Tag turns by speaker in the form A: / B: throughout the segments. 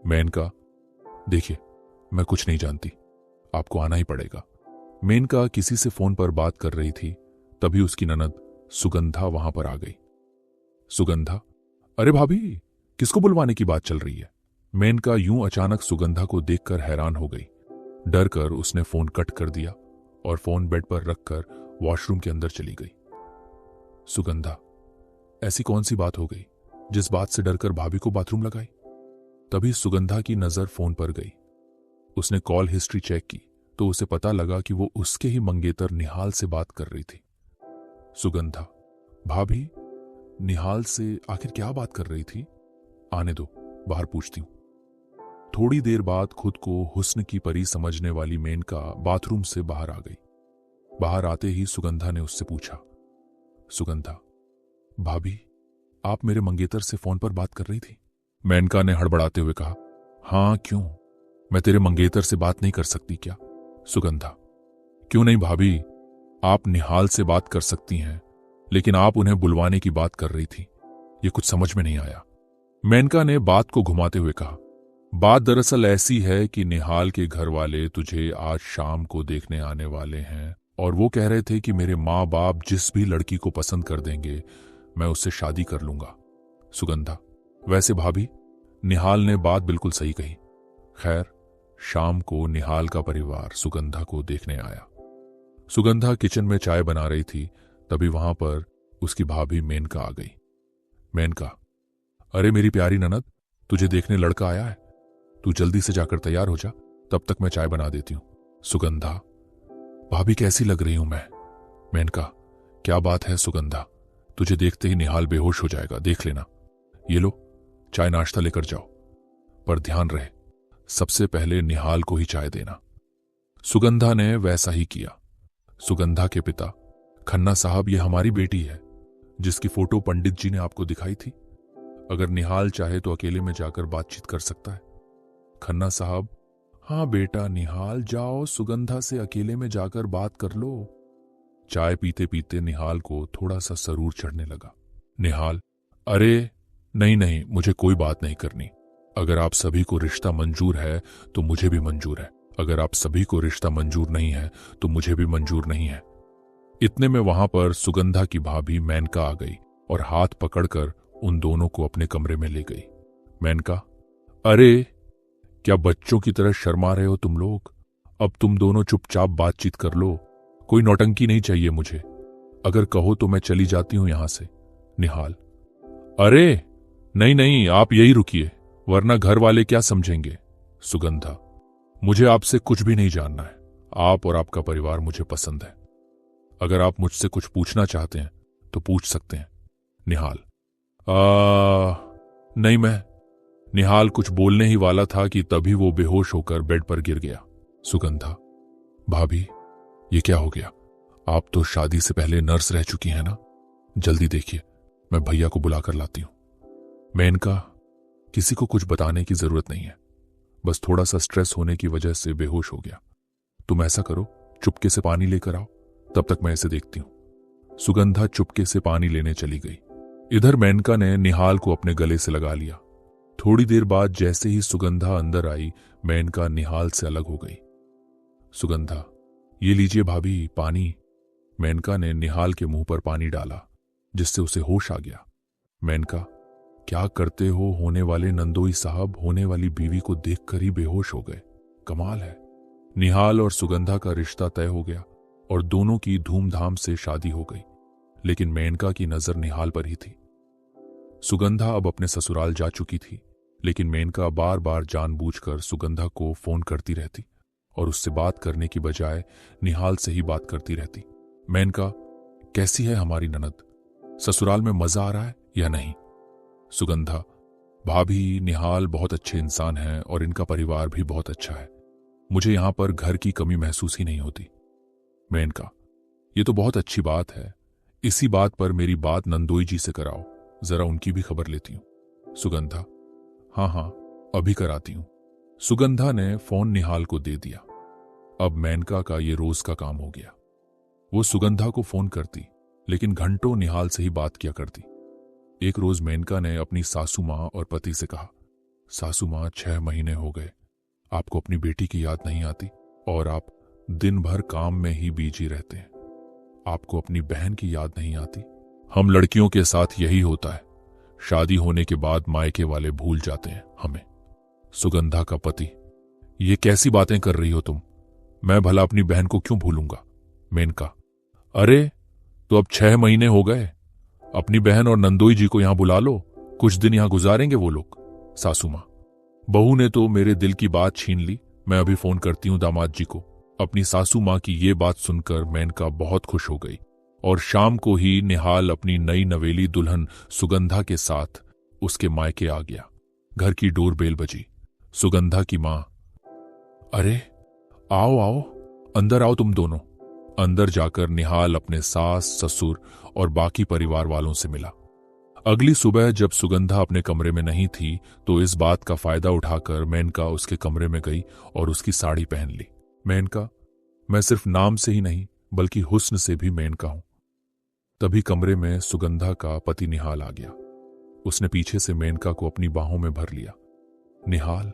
A: मेनका, देखिए, मैं कुछ नहीं जानती, आपको आना ही पड़ेगा। मेनका किसी से फोन पर बात कर रही थी, तभी उसकी ननद सुगंधा वहां पर आ गई। सुगंधा, अरे भाभी, किसको बुलवाने की बात चल रही है? मेनका यूं अचानक सुगंधा को देखकर हैरान हो गई। डर कर उसने फोन कट कर दिया और फोन बेड पर रखकर वॉशरूम के अंदर चली गई। सुगंधा, ऐसी कौन सी बात हो गई जिस बात से डरकर भाभी को बाथरूम लगाई? तभी सुगंधा की नजर फोन पर गई। उसने कॉल हिस्ट्री चेक की तो उसे पता लगा कि वो उसके ही मंगेतर निहाल से बात कर रही थी। सुगंधा, भाभी, निहाल से आखिर क्या बात कर रही थी? आने दो, बाहर पूछती हूं। थोड़ी देर बाद खुद को हुस्न की परी समझने वाली मेनका बाथरूम से बाहर आ गई। बाहर आते ही सुगंधा ने उससे पूछा, सुगंधा, भाभी, आप मेरे मंगेतर से फोन पर बात कर रही थी? मेनका ने हड़बड़ाते हुए कहा, हां, क्यों? मैं तेरे मंगेतर से बात नहीं कर सकती क्या? सुगंधा, क्यों नहीं भाभी, आप निहाल से बात कर सकती हैं, लेकिन आप उन्हें बुलवाने की बात कर रही थी, ये कुछ समझ में नहीं आया। मेनका ने बात को घुमाते हुए कहा, बात दरअसल ऐसी है कि निहाल के घर वाले तुझे आज शाम को देखने आने वाले हैं और वो कह रहे थे कि मेरे माँ बाप जिस भी लड़की को पसंद कर देंगे मैं उससे शादी कर लूंगा। सुगंधा, वैसे भाभी, निहाल ने बात बिल्कुल सही कही। खैर, शाम को निहाल का परिवार सुगंधा को देखने आया। सुगंधा किचन में चाय बना रही थी, तभी वहां पर उसकी भाभी मेनका आ गई। मेनका, अरे मेरी प्यारी ननद, तुझे देखने लड़का आया है, तू जल्दी से जाकर तैयार हो जा, तब तक मैं चाय बना देती हूं। सुगंधा, भाभी कैसी लग रही हूं मैं? मेनका, क्या बात है सुगंधा, तुझे देखते ही निहाल बेहोश हो जाएगा, देख लेना। ये लो, चाय नाश्ता लेकर जाओ, पर ध्यान रहे सबसे पहले निहाल को ही चाय देना। सुगंधा ने वैसा ही किया। सुगंधा के पिता, खन्ना साहब, ये हमारी बेटी है जिसकी फोटो पंडित जी ने आपको दिखाई थी। अगर निहाल चाहे तो अकेले में जाकर बातचीत कर सकता है। खन्ना साहब, हाँ बेटा निहाल, जाओ सुगंधा से अकेले में जाकर बात कर लो। चाय पीते पीते निहाल को थोड़ा सा सरूर चढ़ने लगा। निहाल, अरे नहीं नहीं, मुझे कोई बात नहीं करनी। अगर आप सभी को रिश्ता मंजूर है तो मुझे भी मंजूर है, अगर आप सभी को रिश्ता मंजूर नहीं है तो मुझे भी मंजूर नहीं है। इतने में वहां पर सुगंधा की भाभी मेनका आ गई और हाथ पकड़कर उन दोनों को अपने कमरे में ले गई। मेनका, अरे क्या बच्चों की तरह शर्मा रहे हो तुम लोग? अब तुम दोनों चुपचाप बातचीत कर लो, कोई नौटंकी नहीं चाहिए मुझे। अगर कहो तो मैं चली जाती हूं यहां से। निहाल, अरे नहीं नहीं, आप यही रुकिए, वरना घर वाले क्या समझेंगे। सुगंधा, मुझे आपसे कुछ भी नहीं जानना है, आप और आपका परिवार मुझे पसंद है। अगर आप मुझसे कुछ पूछना चाहते हैं तो पूछ सकते हैं। निहाल, नहीं, मैं निहाल कुछ बोलने ही वाला था कि तभी वो बेहोश होकर बेड पर गिर गया। सुगंधा, भाभी, ये क्या हो गया? आप तो शादी से पहले नर्स रह चुकी हैं ना? जल्दी देखिए, मैं भैया को बुलाकर लाती हूं। मेनका, किसी को कुछ बताने की जरूरत नहीं है, बस थोड़ा सा स्ट्रेस होने की वजह से बेहोश हो गया। तुम ऐसा करो, चुपके से पानी लेकर आओ, तब तक मैं इसे देखती हूं। सुगंधा चुपके से पानी लेने चली गई। इधर मेनका ने निहाल को अपने गले से लगा लिया। थोड़ी देर बाद जैसे ही सुगंधा अंदर आई, मेनका निहाल से अलग हो गई। सुगंधा, ये लीजिए भाभी पानी। मेनका ने निहाल के मुंह पर पानी डाला, जिससे उसे होश आ गया। मेनका, क्या करते हो? होने वाले नंदोई साहब होने वाली बीवी को देखकर ही बेहोश हो गए, कमाल है। निहाल और सुगंधा का रिश्ता तय हो गया और दोनों की धूमधाम से शादी हो गई, लेकिन मेनका की नजर निहाल पर ही थी। सुगंधा अब अपने ससुराल जा चुकी थी, लेकिन मेनका बार बार जानबूझकर सुगंधा को फोन करती रहती और उससे बात करने की बजाय निहाल से ही बात करती रहती। मेनका, कैसी है हमारी ननद? ससुराल में मजा आ रहा है या नहीं? सुगंधा, भाभी, निहाल बहुत अच्छे इंसान हैं और इनका परिवार भी बहुत अच्छा है, मुझे यहां पर घर की कमी महसूस ही नहीं होती। मेनका, ये तो बहुत अच्छी बात है, इसी बात पर मेरी बात नंदोई जी से कराओ, जरा उनकी भी खबर लेती हूं। सुगंधा, हाँ हाँ, अभी कराती हूं। सुगंधा ने फोन निहाल को दे दिया। अब मेनका का ये रोज का काम हो गया। वो सुगंधा को फोन करती, लेकिन घंटों निहाल से ही बात किया करती। एक रोज मेनका ने अपनी सासू मां और पति से कहा, सासू माँ 6 महीने हो गए, आपको अपनी बेटी की याद नहीं आती और आप दिन भर काम में ही बिजी रहते हैं। आपको अपनी बहन की याद नहीं आती। हम लड़कियों के साथ यही होता है, शादी होने के बाद मायके वाले भूल जाते हैं हमें। सुगंधा का पति, ये कैसी बातें कर रही हो तुम? मैं भला अपनी बहन को क्यों भूलूंगा? मेनका, अरे तो अब 6 महीने हो गए, अपनी बहन और नंदोई जी को यहां बुला लो, कुछ दिन यहां गुजारेंगे वो लोग। सासू मां, बहू ने तो मेरे दिल की बात छीन ली, मैं अभी फोन करती हूं दामाद जी को। अपनी सासू मां की ये बात सुनकर मेनका बहुत खुश हो गई और शाम को ही निहाल अपनी नई नवेली दुल्हन सुगंधा के साथ उसके मायके आ गया। घर की डोरबेल बजी। सुगंधा की मां, अरे आओ आओ, अंदर आओ तुम दोनों। अंदर जाकर निहाल अपने सास, ससुर और बाकी परिवार वालों से मिला। अगली सुबह जब सुगंधा अपने कमरे में नहीं थी तो इस बात का फायदा उठाकर मेनका उसके कमरे में गई और उसकी साड़ी पहन ली। मेनका, मैं सिर्फ नाम से ही नहीं बल्कि हुस्न से भी मेनका हूं। तभी कमरे में सुगंधा का पति निहाल आ गया। उसने पीछे से मेनका को अपनी बाहों में भर लिया। निहाल,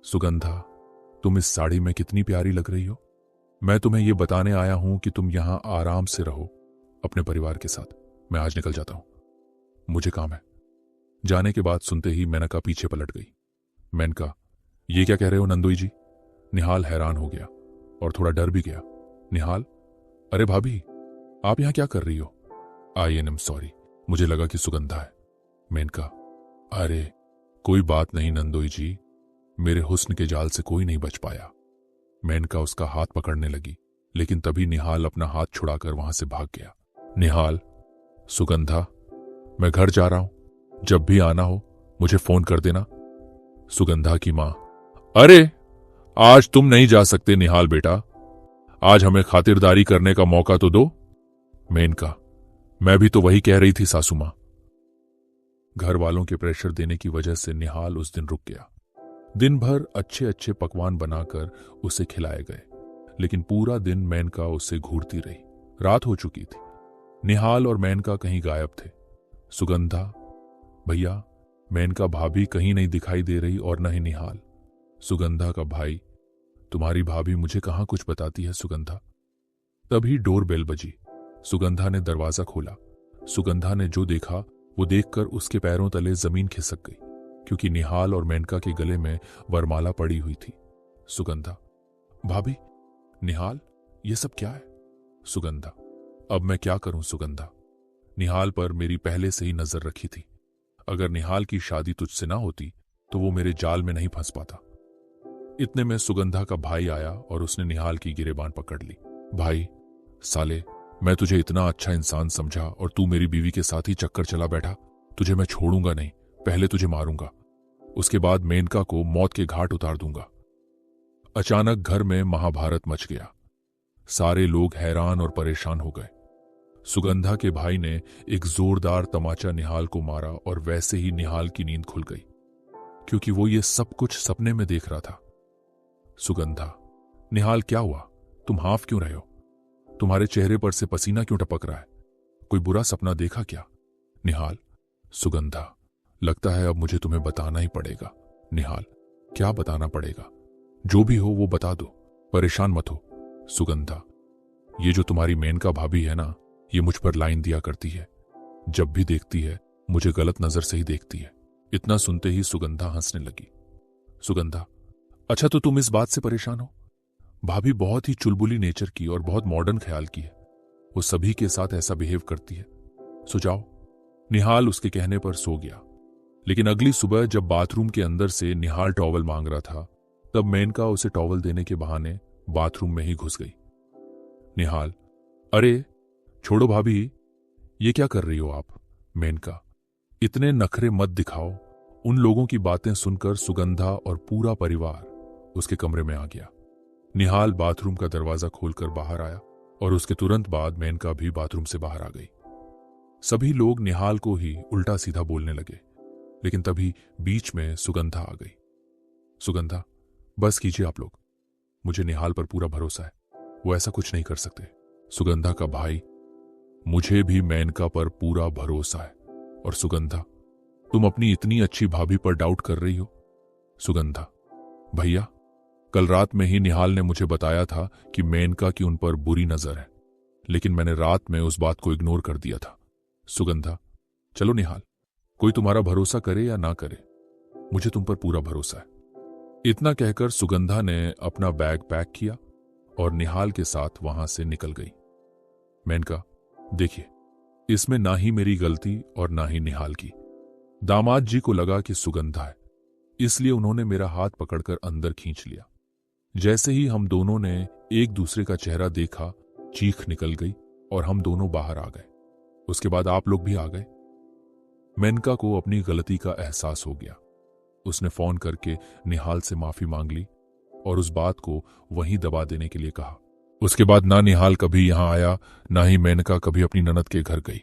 A: सुगंधा, तुम इस साड़ी में कितनी प्यारी लग रही हो। मैं तुम्हें यह बताने आया हूं कि तुम यहां आराम से रहो अपने परिवार के साथ। मैं आज निकल जाता हूं, मुझे काम है। जाने के बाद सुनते ही मेनका पीछे पलट गई। मेनका, ये क्या कह रहे हो नंदोई जी? निहाल हैरान हो गया और थोड़ा डर भी गया। निहाल, अरे भाभी, आप यहां क्या कर रही हो? आई एम सॉरी, मुझे लगा कि सुगंधा है। मेनका, अरे कोई बात नहीं नंदोई जी, मेरे हुस्न के जाल से कोई नहीं बच पाया। मेनका उसका हाथ पकड़ने लगी, लेकिन तभी निहाल अपना हाथ छुड़ाकर वहां से भाग गया। निहाल, सुगंधा, मैं घर जा रहा हूं, जब भी आना हो मुझे फोन कर देना। सुगंधा की मां, अरे आज तुम नहीं जा सकते निहाल बेटा, आज हमें खातिरदारी करने का मौका तो दो। मेनका, मैं भी तो वही कह रही थी सासू मां। घर वालों के प्रेशर देने की वजह से निहाल उस दिन रुक गया। दिन भर अच्छे अच्छे पकवान बनाकर उसे खिलाए गए, लेकिन पूरा दिन मेनका उससे घूरती रही। रात हो चुकी थी। निहाल और मेनका कहीं गायब थे। सुगंधा, भैया, मेनका भाभी कहीं नहीं दिखाई दे रही और न ही निहाल। सुगंधा का भाई, तुम्हारी भाभी मुझे कहां कुछ बताती है सुगंधा। तभी डोरबेल बजी। सुगंधा ने दरवाजा खोला। सुगंधा ने जो देखा वो देखकर उसके पैरों तले जमीन खिसक गई, क्योंकि निहाल और मेनका के गले में वरमाला पड़ी हुई थी। सुगंधा, भाभी, निहाल, ये सब क्या है? सुगंधा, अब मैं क्या करूं सुगंधा, निहाल पर मेरी पहले से ही नजर रखी थी। अगर निहाल की शादी तुझसे ना होती तो वो मेरे जाल में नहीं फंस पाता। इतने में सुगंधा का भाई आया और उसने निहाल की गिरेबान पकड़ ली। भाई, साले, मैं तुझे इतना अच्छा इंसान समझा और तू मेरी बीवी के साथ ही चक्कर चला बैठा। तुझे मैं छोड़ूंगा नहीं, पहले तुझे मारूंगा, उसके बाद मेनका को मौत के घाट उतार दूंगा। अचानक घर में महाभारत मच गया। सारे लोग हैरान और परेशान हो गए। सुगंधा के भाई ने एक जोरदार तमाचा निहाल को मारा और वैसे ही निहाल की नींद खुल गई, क्योंकि वो ये सब कुछ सपने में देख रहा था। सुगंधा, निहाल क्या हुआ? तुम हाफ क्यों रहे हो? तुम्हारे चेहरे पर से पसीना क्यों टपक रहा है? कोई बुरा सपना देखा क्या? निहाल, सुगंधा, लगता है अब मुझे तुम्हें बताना ही पड़ेगा। निहाल, क्या बताना पड़ेगा? जो भी हो वो बता दो, परेशान मत हो। सुगंधा, ये जो तुम्हारी मेनका भाभी है ना, ये मुझ पर लाइन दिया करती है। जब भी देखती है मुझे गलत नजर से ही देखती है। इतना सुनते ही सुगंधा हंसने लगी। सुगंधा, अच्छा तो तुम इस बात से परेशान हो? भाभी बहुत ही चुलबुली नेचर की और बहुत मॉडर्न ख्याल की है। वो सभी के साथ ऐसा बिहेव करती है। सो जाओ। निहाल उसके कहने पर सो गया। लेकिन अगली सुबह जब बाथरूम के अंदर से निहाल टॉवल मांग रहा था, तब मेनका उसे टॉवल देने के बहाने बाथरूम में ही घुस गई। निहाल, अरे छोड़ो भाभी, ये क्या कर रही हो आप? मेनका, इतने नखरे मत दिखाओ। उन लोगों की बातें सुनकर सुगंधा और पूरा परिवार उसके कमरे में आ गया। निहाल बाथरूम का दरवाजा खोलकर बाहर आया और उसके तुरंत बाद मेनका भी बाथरूम से बाहर आ गई। सभी लोग निहाल को ही उल्टा सीधा बोलने लगे, लेकिन तभी बीच में सुगंधा आ गई। सुगंधा, बस कीजिए आप लोग, मुझे निहाल पर पूरा भरोसा है, वो ऐसा कुछ नहीं कर सकते। सुगंधा का भाई, मुझे भी मेनका पर पूरा भरोसा है। और सुगंधा, तुम अपनी इतनी अच्छी भाभी पर डाउट कर रही हो, सुगंधा, भैया, कल रात में ही निहाल ने मुझे बताया था कि मेनका की उन पर बुरी नजर है, लेकिन मैंने रात में उस बात को इग्नोर कर दिया था। सुगंधा, चलो निहाल, कोई तुम्हारा भरोसा करे या ना करे, मुझे तुम पर पूरा भरोसा है। इतना कहकर सुगंधा ने अपना बैग पैक किया और निहाल के साथ वहां से निकल गई। मेनका, देखिए, इसमें ना ही मेरी गलती और ना ही निहाल की। दामाद जी को लगा कि सुगंधा है, इसलिए उन्होंने मेरा हाथ पकड़कर अंदर खींच लिया। जैसे ही हम दोनों ने एक दूसरे का चेहरा देखा, चीख निकल गई और हम दोनों बाहर आ गए। उसके बाद आप लोग भी आ गए। मेनका को अपनी गलती का एहसास हो गया। उसने फोन करके निहाल से माफी मांग ली और उस बात को वहीं दबा देने के लिए कहा। उसके बाद ना निहाल कभी यहां आया, ना ही मेनका कभी अपनी ननद के घर गई।